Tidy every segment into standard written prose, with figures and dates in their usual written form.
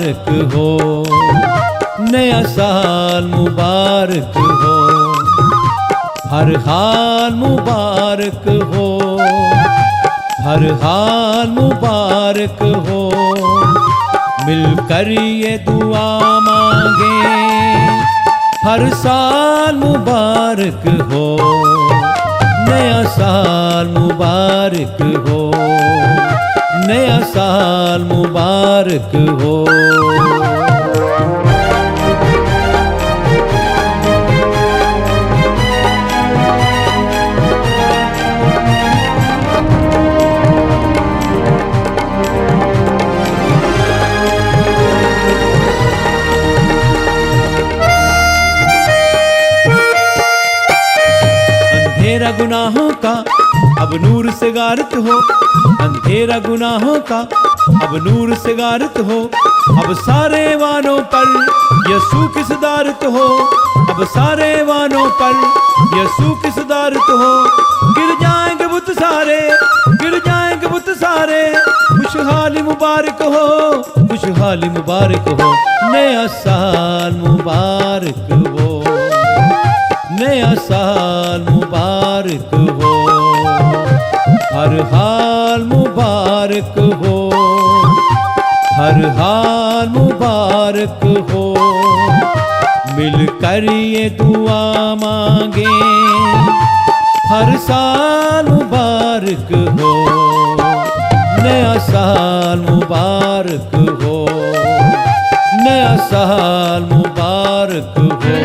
मुबारक हो, नया साल मुबारक हो, हर हाल मुबारक हो, हर हाल मुबारक हो। मिलकर ये दुआ मांगे, हर साल मुबारक हो, नया साल मुबारक हो, नया साल मुबारक हो। अंधेरा गुनाहों का अब नूर से गारत हो, अंधेरा गुनाहों का अब नूर से गारत हो। अब सारे वानों पर यसू की सदारत हो, अब सारे वानों पर यसू की सदारत हो। गिर जाएंगे बुत सारे, गिर जाएंगे बुत सारे, खुशहाली मुबारक हो, खुशहाली मुबारक हो। नया साल मुबारक हो, नया साल मुबारक हो, हर हाल मुबारक हो, हर हाल मुबारक हो। मिलकर ये दुआ मांगे, हर साल मुबारक हो, नया साल मुबारक हो, नया साल मुबारक हो।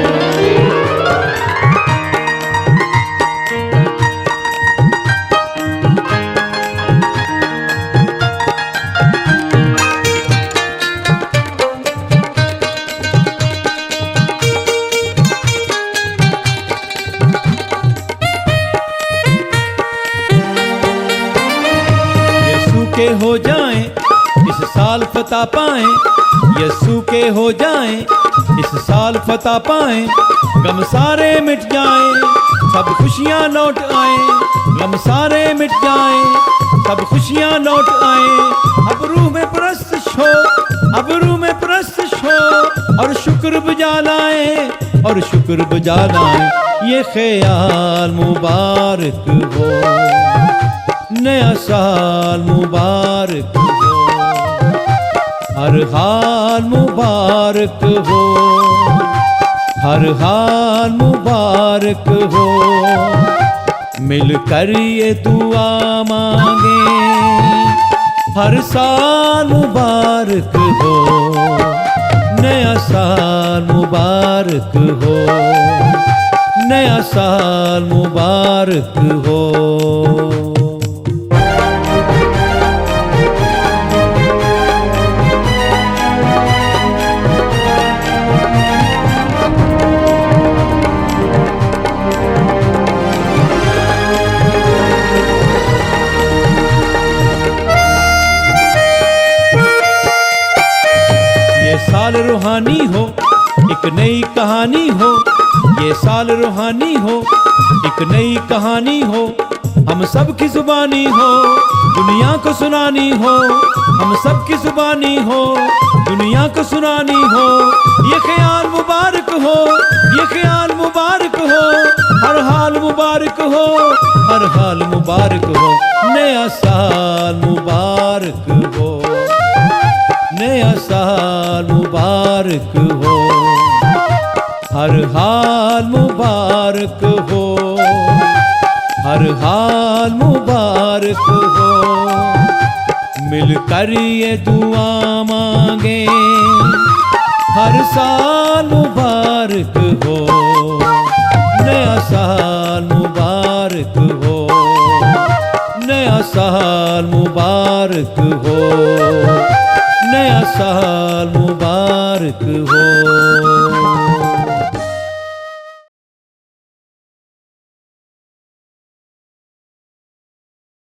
के हो जाएं इस साल फतह पाएं, यसू के हो जाएं इस साल फतह पाएं। गम सारे मिट जाएं, सब खुशियां लौट आएं, गम सारे मिट जाएं, सब खुशियां लौट आएं। अब रूह में परस्तिश हो, अब रूह में परस्तिश हो, और शुक्र बजा लाएं, और शुक्र बजा लाएं। ये ख्याल मुबारक हो, नया साल मुबारक हो, हर हाल मुबारक हो, हर हाल मुबारक हो। मिलकर ये दुआ मांगे, हर साल मुबारक हो, नया साल मुबारक हो, नया साल मुबारक हो। साल रूहानी हो, एक नई कहानी हो, ये साल रूहानी हो, एक नई कहानी हो। हम सब की जुबानी हो, दुनिया को सुनानी हो, हम सब की जुबानी हो, दुनिया को सुनानी हो। ये ख्याल मुबारक हो, ये ख्याल मुबारक हो, हर हाल मुबारक हो, हर हाल मुबारक हो। नया साल मुबारक हो, नया साल मुबारक हो, हर हाल मुबारक हो, हर हाल मुबारक हो। मिलकर ये दुआ मांगे, हर साल मुबारक हो, नया साल मुबारक हो, नया साल मुबारक हो, नया साल मुबारक हो।